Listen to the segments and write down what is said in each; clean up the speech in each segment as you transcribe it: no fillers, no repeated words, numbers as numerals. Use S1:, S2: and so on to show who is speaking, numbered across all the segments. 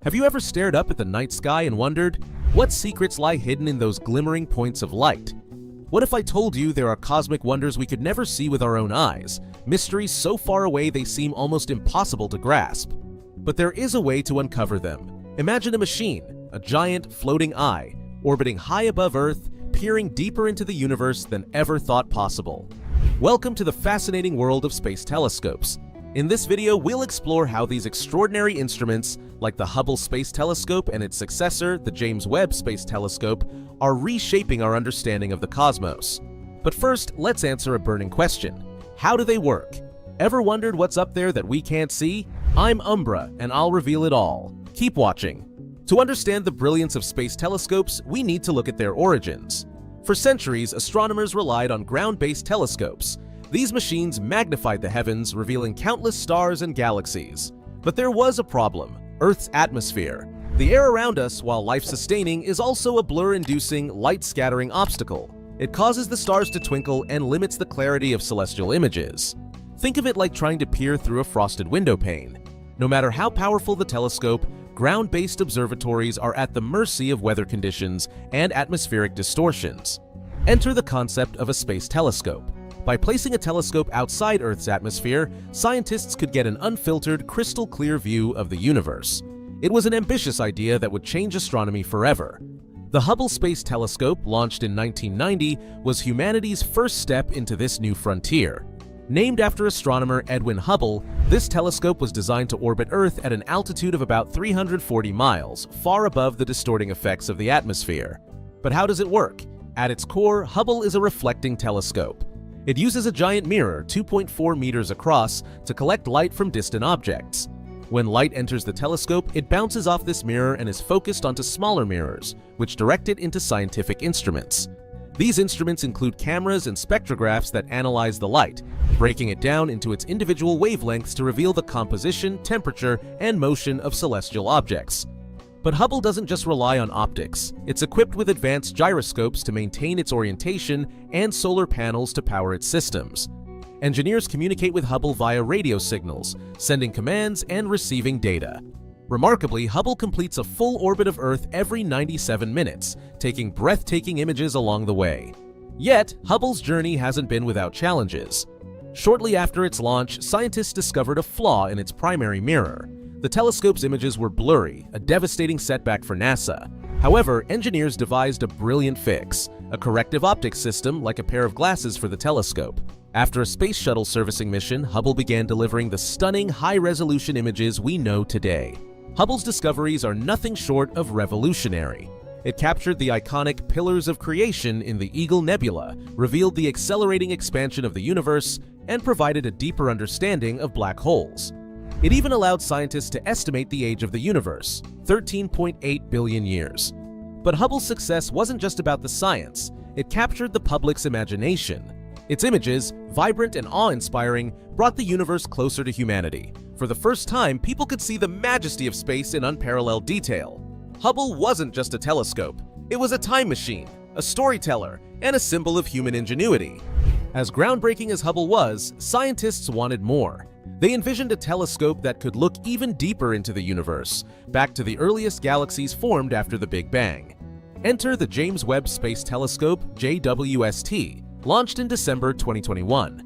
S1: Have you ever stared up at the night sky and wondered, what secrets lie hidden in those glimmering points of light? What if I told you there are cosmic wonders we could never see with our own eyes, mysteries so far away they seem almost impossible to grasp? But there is a way to uncover them. Imagine a machine, a giant floating eye, orbiting high above Earth, peering deeper into the universe than ever thought possible. Welcome to the fascinating world of space telescopes. In this video, we'll explore how these extraordinary instruments, like the Hubble Space Telescope and its successor, the James Webb Space Telescope, are reshaping our understanding of the cosmos. But first, let's answer a burning question. How do they work? Ever wondered what's up there that we can't see? I'm Umbra, and I'll reveal it all. Keep watching. To understand the brilliance of space telescopes, we need to look at their origins. For centuries, astronomers relied on ground-based telescopes. These machines magnified the heavens, revealing countless stars and galaxies. But there was a problem: Earth's atmosphere. The air around us, while life-sustaining, is also a blur-inducing, light-scattering obstacle. It causes the stars to twinkle and limits the clarity of celestial images. Think of it like trying to peer through a frosted window pane. No matter how powerful the telescope, ground-based observatories are at the mercy of weather conditions and atmospheric distortions. Enter the concept of a space telescope. By placing a telescope outside Earth's atmosphere, scientists could get an unfiltered, crystal-clear view of the universe. It was an ambitious idea that would change astronomy forever. The Hubble Space Telescope, launched in 1990, was humanity's first step into this new frontier. Named after astronomer Edwin Hubble, this telescope was designed to orbit Earth at an altitude of about 340 miles, far above the distorting effects of the atmosphere. But how does it work? At its core, Hubble is a reflecting telescope. It uses a giant mirror, 2.4 meters across, to collect light from distant objects. When light enters the telescope, it bounces off this mirror and is focused onto smaller mirrors, which direct it into scientific instruments. These instruments include cameras and spectrographs that analyze the light, breaking it down into its individual wavelengths to reveal the composition, temperature, and motion of celestial objects. But Hubble doesn't just rely on optics. It's equipped with advanced gyroscopes to maintain its orientation and solar panels to power its systems. Engineers communicate with Hubble via radio signals, sending commands and receiving data. Remarkably, Hubble completes a full orbit of Earth every 97 minutes, taking breathtaking images along the way. Yet, Hubble's journey hasn't been without challenges. Shortly after its launch, scientists discovered a flaw in its primary mirror. The telescope's images were blurry, a devastating setback for NASA. However, engineers devised a brilliant fix: a corrective optics system like a pair of glasses for the telescope. After a space shuttle servicing mission, Hubble began delivering the stunning, high-resolution images we know today. Hubble's discoveries are nothing short of revolutionary. It captured the iconic pillars of creation in the Eagle Nebula, revealed the accelerating expansion of the universe, and provided a deeper understanding of black holes. It even allowed scientists to estimate the age of the universe, 13.8 billion years. But Hubble's success wasn't just about the science. It captured the public's imagination. Its images, vibrant and awe-inspiring, brought the universe closer to humanity. For the first time, people could see the majesty of space in unparalleled detail. Hubble wasn't just a telescope. It was a time machine, a storyteller, and a symbol of human ingenuity. As groundbreaking as Hubble was, scientists wanted more. They envisioned a telescope that could look even deeper into the universe, back to the earliest galaxies formed after the Big Bang. Enter the James Webb Space Telescope, JWST, launched in December 2021.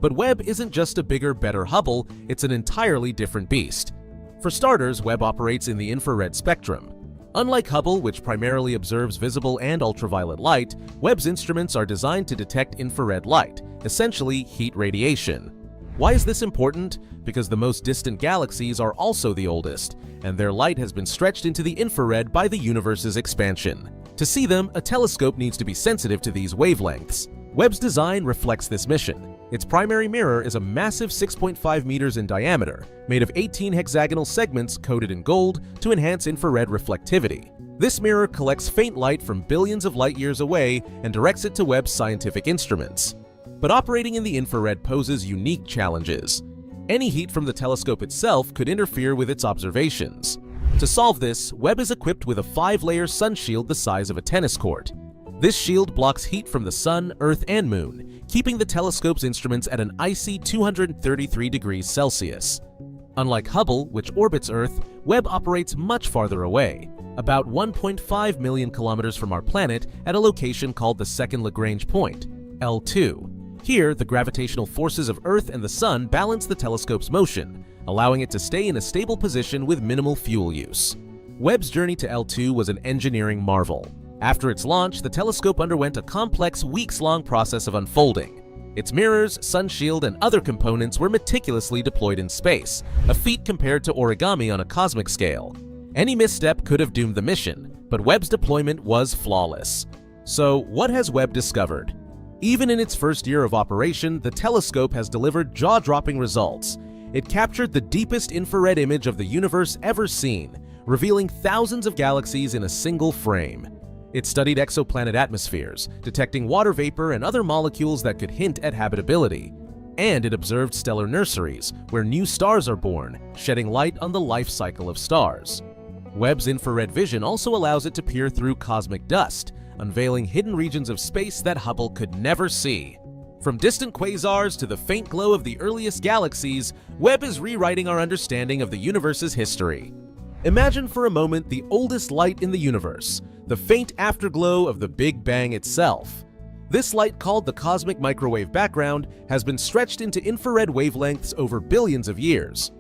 S1: But Webb isn't just a bigger, better Hubble, it's an entirely different beast. For starters, Webb operates in the infrared spectrum. Unlike Hubble, which primarily observes visible and ultraviolet light, Webb's instruments are designed to detect infrared light, essentially heat radiation. Why is this important? Because the most distant galaxies are also the oldest, and their light has been stretched into the infrared by the universe's expansion. To see them, a telescope needs to be sensitive to these wavelengths. Webb's design reflects this mission. Its primary mirror is a massive 6.5 meters in diameter, made of 18 hexagonal segments coated in gold to enhance infrared reflectivity. This mirror collects faint light from billions of light years away and directs it to Webb's scientific instruments. But operating in the infrared poses unique challenges. Any heat from the telescope itself could interfere with its observations. To solve this, Webb is equipped with a 5-layer sun shield the size of a tennis court. This shield blocks heat from the sun, Earth, and Moon, keeping the telescope's instruments at an icy 233 degrees Celsius. Unlike Hubble, which orbits Earth, Webb operates much farther away, about 1.5 million kilometers from our planet at a location called the second Lagrange point, L2. Here, the gravitational forces of Earth and the Sun balance the telescope's motion, allowing it to stay in a stable position with minimal fuel use. Webb's journey to L2 was an engineering marvel. After its launch, the telescope underwent a complex, weeks-long process of unfolding. Its mirrors, sun shield, and other components were meticulously deployed in space, a feat compared to origami on a cosmic scale. Any misstep could have doomed the mission, but Webb's deployment was flawless. So, what has Webb discovered? Even in its first year of operation, the telescope has delivered jaw-dropping results. It captured the deepest infrared image of the universe ever seen, revealing thousands of galaxies in a single frame. It studied exoplanet atmospheres, detecting water vapor and other molecules that could hint at habitability. And it observed stellar nurseries, where new stars are born, shedding light on the life cycle of stars. Webb's infrared vision also allows it to peer through cosmic dust, unveiling hidden regions of space that Hubble could never see. From distant quasars to the faint glow of the earliest galaxies, Webb is rewriting our understanding of the universe's history. Imagine for a moment the oldest light in the universe, the faint afterglow of the Big Bang itself. This light, called the cosmic microwave background, has been stretched into infrared wavelengths over billions of years.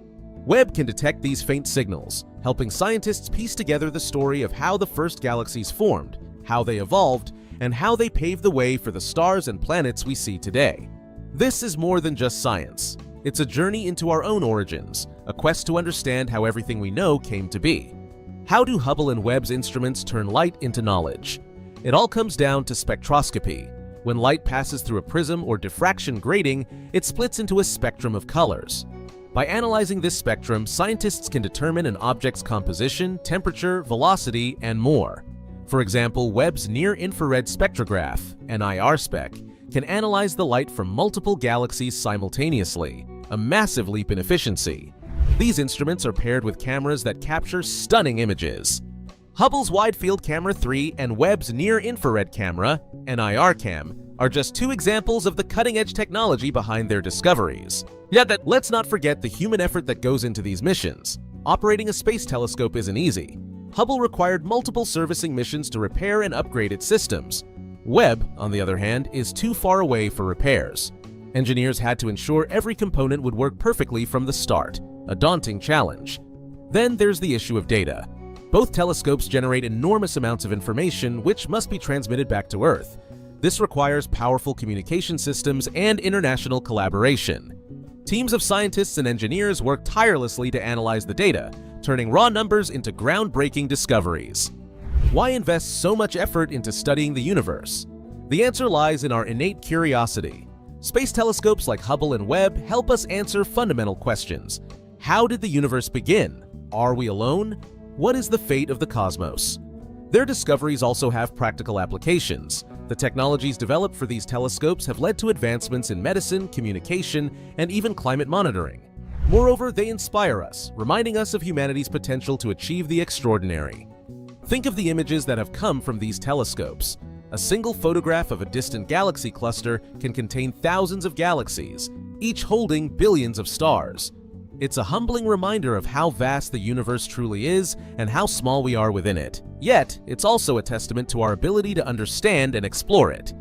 S1: Webb can detect these faint signals, helping scientists piece together the story of how the first galaxies formed, how they evolved, and how they paved the way for the stars and planets we see today. This is more than just science. It's a journey into our own origins, a quest to understand how everything we know came to be. How do Hubble and Webb's instruments turn light into knowledge? It all comes down to spectroscopy. When light passes through a prism or diffraction grating, it splits into a spectrum of colors. By analyzing this spectrum, scientists can determine an object's composition, temperature, velocity, and more. For example, Webb's near-infrared spectrograph, NIR spec, can analyze the light from multiple galaxies simultaneously, a massive leap in efficiency. These instruments are paired with cameras that capture stunning images. Hubble's Wide Field Camera 3 and Webb's Near-Infrared Camera, NIRCam, are just two examples of the cutting-edge technology behind their discoveries. Yet let's not forget the human effort that goes into these missions. Operating a space telescope isn't easy. Hubble required multiple servicing missions to repair and upgrade its systems. Webb, on the other hand, is too far away for repairs. Engineers had to ensure every component would work perfectly from the start, a daunting challenge. Then there's the issue of data. Both telescopes generate enormous amounts of information which must be transmitted back to Earth. This requires powerful communication systems and international collaboration. Teams of scientists and engineers work tirelessly to analyze the data, turning raw numbers into groundbreaking discoveries. Why invest so much effort into studying the universe? The answer lies in our innate curiosity. Space telescopes like Hubble and Webb help us answer fundamental questions. How did the universe begin? Are we alone? What is the fate of the cosmos? Their discoveries also have practical applications. The technologies developed for these telescopes have led to advancements in medicine, communication, and even climate monitoring. Moreover, they inspire us, reminding us of humanity's potential to achieve the extraordinary. Think of the images that have come from these telescopes. A single photograph of a distant galaxy cluster can contain thousands of galaxies, each holding billions of stars. It's a humbling reminder of how vast the universe truly is and how small we are within it. Yet, it's also a testament to our ability to understand and explore it.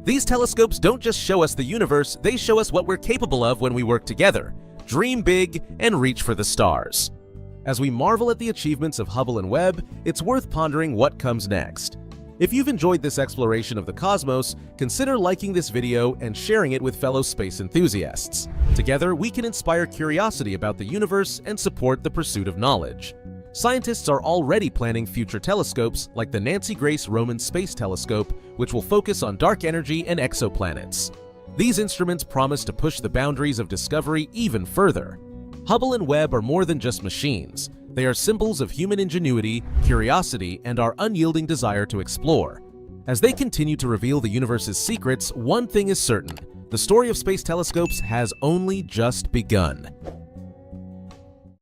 S1: These telescopes don't just show us the universe, they show us what we're capable of when we work together. Dream big and reach for the stars. As we marvel at the achievements of Hubble and Webb, it's worth pondering what comes next. If you've enjoyed this exploration of the cosmos, consider liking this video and sharing it with fellow space enthusiasts. Together, we can inspire curiosity about the universe and support the pursuit of knowledge. Scientists are already planning future telescopes like the Nancy Grace Roman Space Telescope, which will focus on dark energy and exoplanets. These instruments promise to push the boundaries of discovery even further. Hubble and Webb are more than just machines. They are symbols of human ingenuity, curiosity, and our unyielding desire to explore. As they continue to reveal the universe's secrets, one thing is certain: the story of space telescopes has only just begun.